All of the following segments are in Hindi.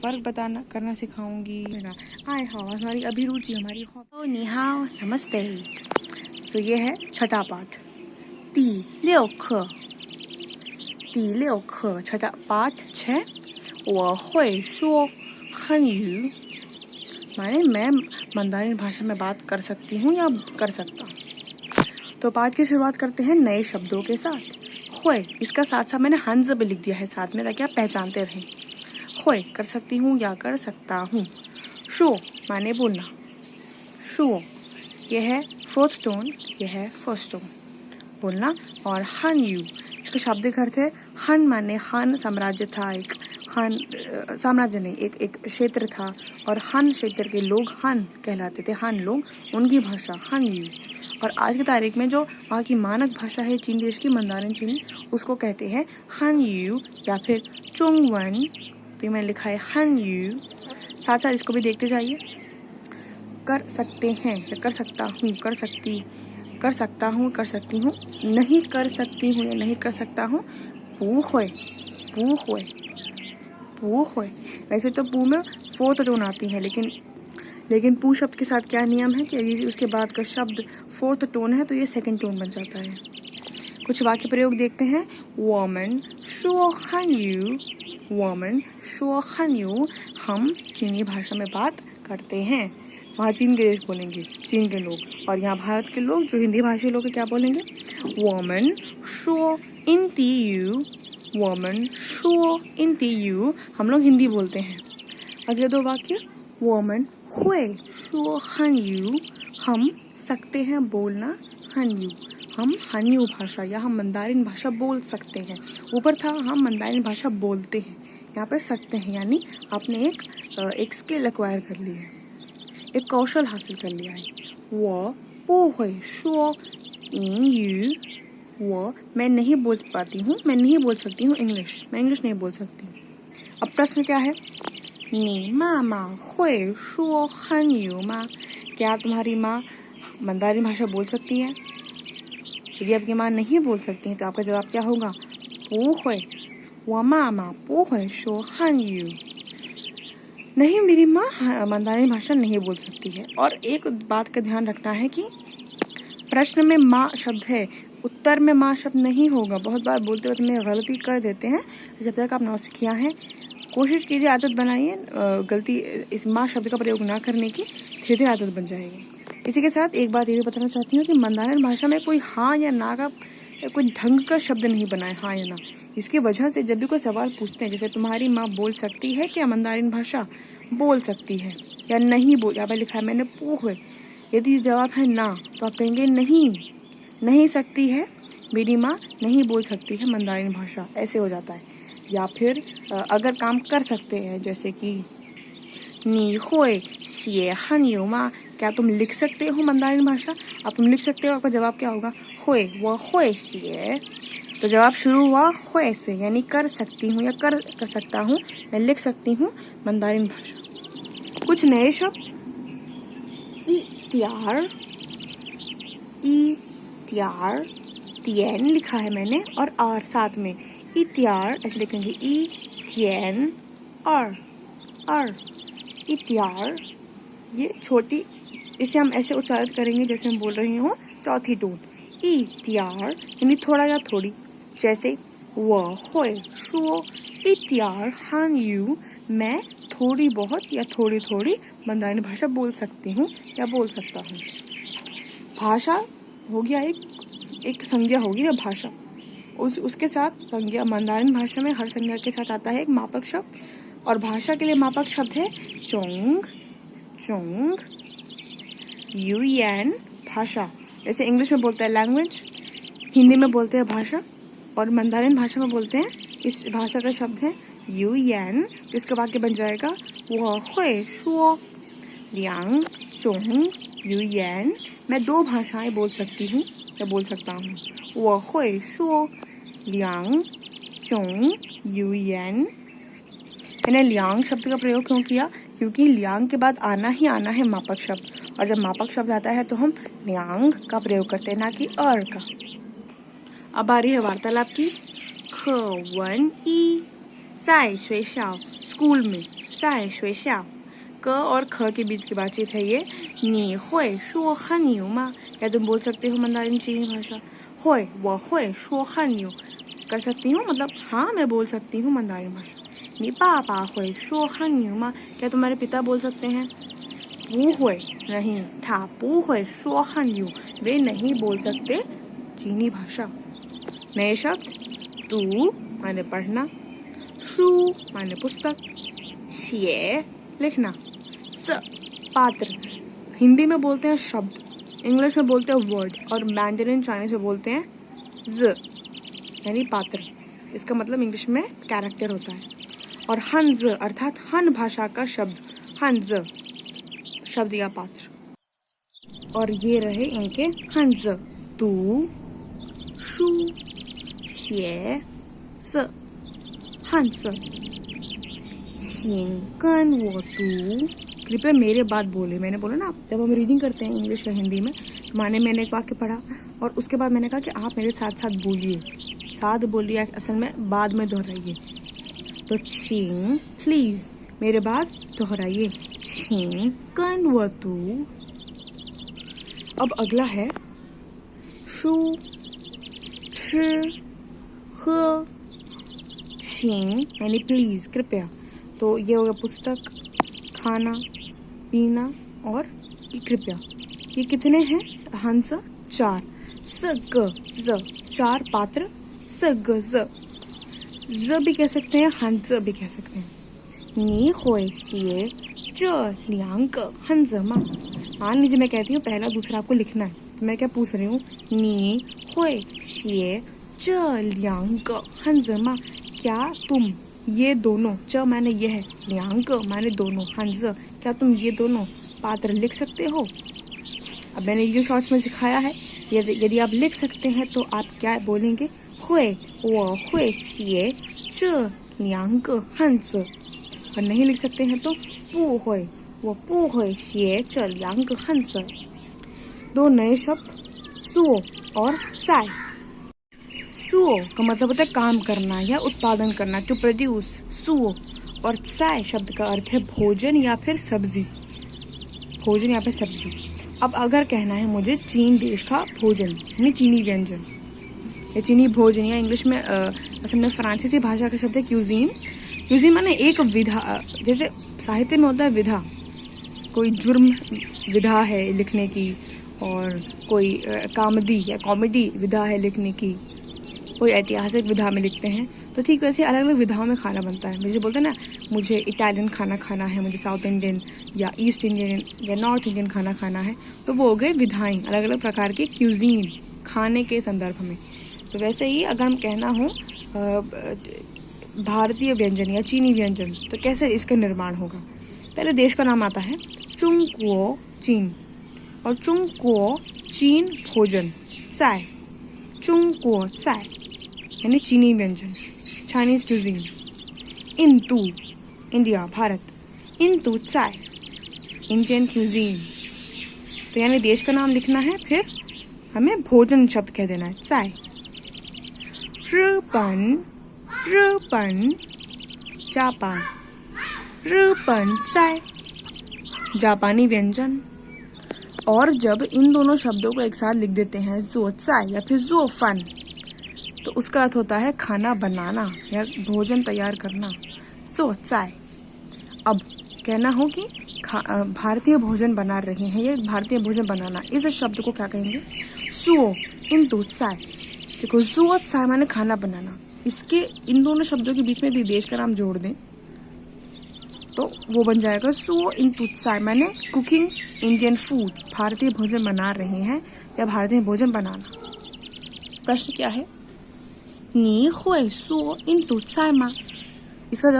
फ़र्क बताना करना सिखाऊंगी। आए हाओ हमारी अभिरुचि, हमारी हॉबी। नी हाओ, नमस्ते। सो ये है छठा पाठ, 第6课 छठा पाठ 6। 我会说汉语 माने मैं मंदारिन भाषा में बात कर सकती हूँ या कर सकता हूँ। तो पाठ की शुरुआत करते हैं नए शब्दों के साथ। हुए, इसका साथ साथ मैंने हंस भी लिख दिया है साथ में, ताकि आप पहचानते रहें। हुए कर सकती हूँ या कर सकता हूँ। शो माने बोलना, शो यह है फोर्थ टोन, यह है फर्स्ट टोन बोलना। और हान यू, इसका शाब्दिक अर्थ है हान माने हान साम्राज्य था, एक हान साम्राज्य नहीं, एक क्षेत्र था, और हान क्षेत्र के लोग हान कहलाते थे, हान लोग, उनकी भाषा हान यू। और आज की तारीख में जो वहाँ की मानक भाषा है चीन देश की, मंदारिन चीनी, उसको कहते हैं हान यू या फिर चोंगवन। तो मैंने लिखा है हान यू, साथ साथ इसको भी देखते जाइए। कर सकते हैं या कर सकता हूँ, कर सकती, कर सकता हूँ, कर सकती हूँ, नहीं कर सकती हूँ या नहीं कर सकता हूँ। पू हुए, पू हुए, पू हुए। वैसे तो पू में फोर्थ टोन आती है, लेकिन पू शब्द के साथ क्या नियम है कि यदि उसके बाद का शब्द फोर्थ टोन है तो ये सेकंड टोन बन जाता है। कुछ वाक्य प्रयोग देखते हैं। वोमन शो हान यू, वोमन शो हान यू, हम चीनी भाषा में बात करते हैं। वहाँ चीन के देश बोलेंगे, चीन के लोग, और यहाँ भारत के लोग जो हिंदी भाषी लोग क्या बोलेंगे, वोमन शो इन ती यू, वोमन शो इन ती यू, हम लोग हिंदी बोलते हैं। अगले दो वाक्य, वोमन हुए शो हान यू, हम सकते हैं बोलना हान यू, हम हान यू भाषा या हम मंदारिन भाषा बोल सकते हैं। ऊपर था हम मंदारिन भाषा बोलते हैं, यहाँ पर सकते हैं, यानी आपने एक स्किल एक्वायर कर ली है, एक कौशल हासिल कर लिया है। वो बू हुई शो इन यू, वो मैं नहीं बोल पाती हूँ, मैं नहीं बोल सकती हूँ इंग्लिश, मैं इंग्लिश नहीं बोल सकती। अब प्रश्न क्या है, नी मामा हुई शो हान यू मा, क्या तुम्हारी माँ मंदारिन भाषा बोल सकती है? यदि आपकी माँ नहीं बोल सकती है तो आपका जवाब क्या होगा, पू हुई, वो मामा पू हुई शो हान यू, नहीं मेरी माँ मंदारिन भाषा नहीं बोल सकती है। और एक बात का ध्यान रखना है कि प्रश्न में माँ शब्द है, उत्तर में माँ शब्द नहीं होगा। बहुत बार बोलते वक्त में गलती कर देते हैं, जब तक आप नौसिखिया हैं कोशिश कीजिए, आदत बनाइए गलती इस माँ शब्द का प्रयोग ना करने की, धीरे धीरे आदत बन जाएगी। इसी के साथ एक बात ये भी बताना चाहती हूँ कि मंदारिन भाषा में कोई हाँ या ना का कोई ढंग का शब्द नहीं बना है, हाँ या ना। इसकी वजह से जब भी कोई सवाल पूछते हैं, जैसे तुम्हारी माँ बोल सकती है क्या मंदारिन भाषा, बोल सकती है या नहीं बोल, यहाँ पर लिखा है मैंने पू हुए, यदि जवाब है ना तो आप कहेंगे नहीं, नहीं सकती है, मेरी माँ नहीं बोल सकती है मंदारिन भाषा, ऐसे हो जाता है। या फिर अगर काम कर सकते हैं, जैसे कि नी हुए xie हान यू मा, क्या तुम लिख सकते हो मंदारिन भाषा, अब तुम लिख सकते हो, आपका जवाब क्या होगा, हुए, वो हुए xie। तो जवाब शुरू हुआ हुए से, यानी कर सकती हूँ या कर सकता हूँ, मैं लिख सकती हूँ मंदारिन भाषा। कुछ नए शब्द, ई त्यार, ई त्यार, तियन लिखा है मैंने और आर साथ में, ई त्यार ऐसे लिखेंगे, ई तियन आर, ई त्यार, ये छोटी, इसे हम ऐसे उच्चारित करेंगे जैसे हम बोल रहे हो चौथी टोन, ई त्यार यानी थोड़ा या थोड़ी, जैसे वो हुए शो ई त्यार हान यू, मैं थोड़ी बहुत या थोड़ी थोड़ी मंदारिन भाषा बोल सकती हूँ या बोल सकता हूँ। भाषा हो गया एक संज्ञा होगी ना भाषा, उसके साथ संज्ञा, मंदारिन भाषा में हर संज्ञा के साथ आता है एक मापक शब्द, और भाषा के लिए मापक शब्द है चोंग, चोंग, यूएन भाषा, जैसे इंग्लिश में बोलते हैं लैंग्वेज, हिंदी में बोलते हैं भाषा, और मंदारिन भाषा में बोलते हैं, इस भाषा का शब्द है यूएन। तो इसका वाक्य बन जाएगा वो हुए शो लियांग चोंग यूएन, मैं दो भाषाएं बोल सकती हूँ या बोल सकता हूँ। वो हुए शो लियांग चोंग यूएन। मैंने लियांग शब्द का प्रयोग क्यों किया, क्योंकि लियांग के बाद आना ही आना है मापक शब्द, और जब मापक शब्द आता है तो हम लियांग का प्रयोग करते हैं, ना कि अर का। अब आ रही है वार्तालाप की। ख वन ई साई स्वेशाओ, स्कूल में, 在学校क और ख के बीच की बातचीत है ये। 你会说汉语吗? क्या तुम बोल सकते हो मंदारिन चीनी भाषा? 会我会说汉语 कर सकती हूँ, मतलब हाँ मैं बोल सकती हूँ मंदारिन भाषा। 你爸爸会说汉语吗? क्या तुम्हारे पिता बोल सकते हैं? 不会 नहीं, 他不会说汉语 वे नहीं बोल सकते चीनी भाषा। नए शब्द, तू माने पढ़ना, शू माने पुस्तक, शिए लिखना, स पात्र हिंदी में बोलते हैं शब्द, इंग्लिश में बोलते हैं वर्ड और मैंडरिन चाइनीज में बोलते हैं ज यानी पात्र। इसका मतलब इंग्लिश में कैरेक्टर होता है। और हंज अर्थात हन भाषा का शब्द, हंज शब्द या पात्र। और ये रहे इनके हंज, तू, शू, शिए, स, हंस। छिंकन वो तू, कृपया मेरे बात बोले। मैंने बोला ना, जब हम रीडिंग करते हैं इंग्लिश या हिंदी में, तो मैंने एक वाक्य पढ़ा और उसके बाद मैंने कहा कि आप मेरे साथ साथ बोलिए। साथ बोलिए असल में बाद में दोहराइए। तो छिंग प्लीज, मेरे बाद दोहराइए। छिंकन वो तू। अब अगला है शू, श, ह, छिंग यानी प्लीज कृपया। तो ये हो गया पुस्तक, खाना, पीना और कृपया। ये कितने हैं हंस? 4। स ग ज, 4 पात्र, स ग ज। ज भी कह सकते हैं, हंस भी कह सकते हैं। नी होए शिए ज लियांग ग हंस मा। मान लीजिए मैं कहती हूँ पहला दूसरा आपको लिखना है, तो मैं क्या पूछ रही हूँ? नी होए शिए ज लियांग ग हंस मा। क्या तुम ये दोनों, च माने यह है, लियांग माने दोनों, हंस क्या तुम ये दोनों पात्र लिख सकते हो? अब मैंने ये शॉर्ट्स में सिखाया है, यदि आप लिख सकते हैं तो आप क्या बोलेंगे? हुए वो हुए शिए च लियांग हंस। और नहीं लिख सकते हैं तो पू हुए वो पू हुए शिए च लियांग हंस। 2 नए शब्द, सुओ और साय। सुओ का मतलब होता है काम करना या उत्पादन करना, टू प्रोड्यूस, सुओ। और साय शब्द का अर्थ है भोजन या फिर सब्जी, भोजन या फिर सब्जी। अब अगर कहना है मुझे चीन देश का भोजन यानी चीनी व्यंजन या चीनी भोजन, या इंग्लिश में असल में फ्रांसीसी भाषा का शब्द है क्यूजीन। क्यूजीन माने एक विधा, जैसे साहित्य में होता है विधा, कोई जुर्म विधा है लिखने की, और कोई कॉमेडी या कॉमेडी विधा है लिखने की, कोई ऐतिहासिक विधा में लिखते हैं। तो ठीक वैसे अलग अलग विधाओं में खाना बनता है। मुझे बोलते हैं ना, मुझे इटालियन खाना खाना है, मुझे साउथ इंडियन या ईस्ट इंडियन या नॉर्थ इंडियन खाना खाना है, तो वो हो गए विधाएं, अलग अलग प्रकार के क्यूजीन खाने के संदर्भ में। तो वैसे ही अगर हम कहना हो भारतीय व्यंजन या चीनी व्यंजन, तो कैसे इसका निर्माण होगा? पहले देश का नाम आता है चुंगकुओ चीन, और चुंगकुओ चीन भोजन, चाय चुंगकुओ चाय यानी चीनी व्यंजन, चाइनीज क्यूजीन। इंतु इंडिया भारत, इंतु चाय इंडियन क्यूजीन। तो यानी देश का नाम लिखना है, फिर हमें भोजन शब्द कह देना है, चाय। रिपन रिपन जापान, रिपन चाय जापानी व्यंजन। और जब इन दोनों शब्दों को एक साथ लिख देते हैं, जो चाय या फिर जो फन, तो उसका अर्थ होता है खाना बनाना या भोजन तैयार करना, जो चाय। अब कहना हो कि भारतीय भोजन बना रहे हैं, ये भारतीय भोजन बनाना, इस शब्द को क्या कहेंगे? सुओ इंतु चाय। देखो जुओ चाय माने खाना बनाना, इसके इन दोनों शब्दों के बीच में यदि देश का नाम जोड़ दें तो वो बन जाएगा सुओ इंतु चाय माने कुकिंग इंडियन फूड, भारतीय भोजन बना रहे हैं या भारतीय भोजन बनाना। प्रश्न क्या है? नी हुए सुओ इंतु चाय मा। इसका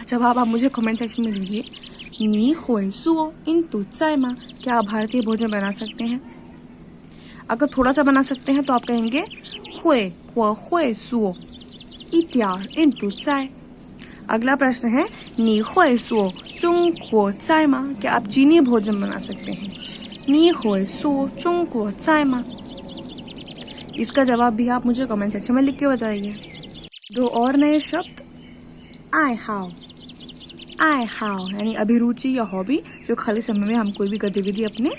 जवाब आप मुझे कमेंट सेक्शन में दीजिए। नी हुए सुओ इंतु चाय मा, क्या आप भारतीय भोजन बना सकते हैं? अगर थोड़ा सा बना सकते हैं तो आप कहेंगे हुए वो हुए सुओ इत्यार इंतु चाय। अगला प्रश्न है, नी हुए सुओ चुंगकुओ चाय मा, क्या आप चीनी भोजन बना सकते हैं? नी हुए सुओ चुंगकुओ चाय मा। इसका जवाब भी आप मुझे कमेंट सेक्शन में लिख के बताइए। 2 और नए शब्द, आई हाउ आई हाउ यानी अभिरुचि या हॉबी, जो खाली समय में हम कोई भी गतिविधि अपने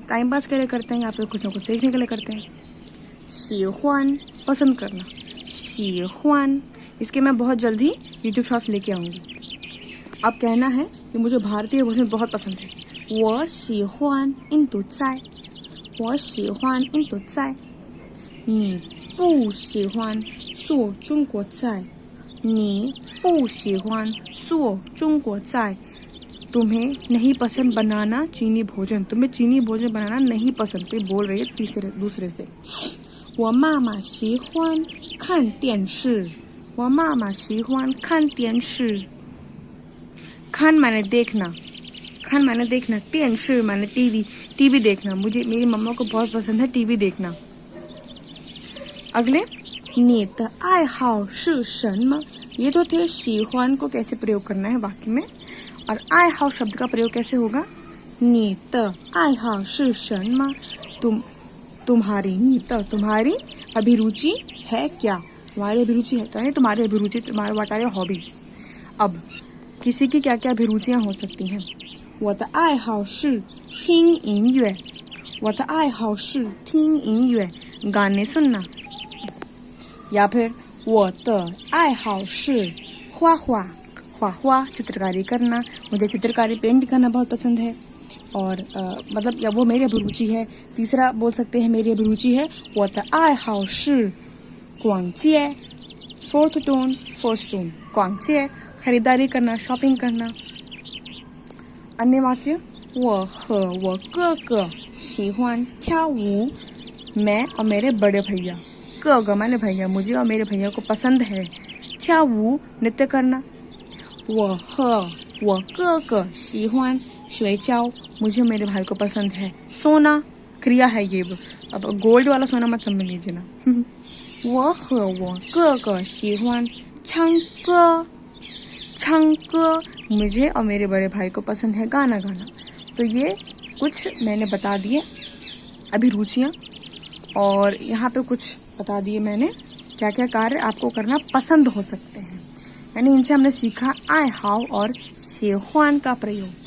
टाइम पास के लिए करते हैं या फिर कुछ ना कुछ सीखने के लिए करते हैं। शी ह्वान पसंद करना, शी ह्वान। इसके मैं बहुत जल्दी यूट्यूब शॉर्ट्स लेके आऊँगी। अब कहना है कि मुझे भारतीय भोजन बहुत पसंद है। वो शी ह्वान इन तु चाय, वो शी ह्वान इन तु चाय। नी不喜欢做中国菜，你不喜欢做中国菜。तुम्हें नहीं पसंद बनाना चीनी भोजन, तुम्हें चीनी भोजन बनाना नहीं पसंद। कोई बोल रही है दूसरे से।我妈妈喜欢看电视，我妈妈喜欢看电视。看माने देखना, खान माने देखना, 电视 माने टीवी देखना। मेरी मम्मा को बहुत पसंद है टीवी देखना। अगले 你的爱好是什么? ये तो थे शी ह्वान को कैसे प्रयोग करना है वाक्य में, और आई हाउ शब्द का प्रयोग कैसे होगा? 你的爱好是什么? तुम्हारी, 你的 तुम्हारी अभिरुचि है क्या? तुम्हारी अभिरुचि है क्या? तुम्हारी अभिरुचि, तुम्हारे व्हाट आर योर हॉबीज। अब किसी की क्या क्या अभिरुचियां हो सकती हैं? 我的爱好是听音乐，我的爱好是听音乐 गाने सुनना। या फिर 我的爱好是画画，画画 चित्रकारी करना, मुझे चित्रकारी पेंट करना बहुत पसंद है। और मतलब या वो मेरी अभिरुचि है। तीसरा बोल सकते हैं मेरी अभिरुचि है 我的爱好是逛街 फोर्थ टोन फर्स्ट टोन 逛街 खरीदारी करना, शॉपिंग करना। अन्य वाक्य 我和我哥哥喜欢跳舞， मैं और मेरे बड़े भैया, 哥哥 माने भैया, मुझे और मेरे भैया को पसंद है 跳舞 नृत्य करना। 我和我哥哥喜欢睡觉， मुझे मेरे भाई को पसंद है सोना, क्रिया है ये। अब गोल्ड वाला सोना मत समझ लीजिए ना। 我和我哥哥喜欢唱歌， 唱歌 मुझे और मेरे बड़े भाई को पसंद है गाना गाना। तो ये कुछ मैंने बता दिए अभिरुचियाँ, और यहाँ पे कुछ बता दिए मैंने क्या क्या कार्य आपको करना पसंद हो सकते हैं। यानी इनसे हमने सीखा आई हाउ और शी ह्वान का प्रयोग।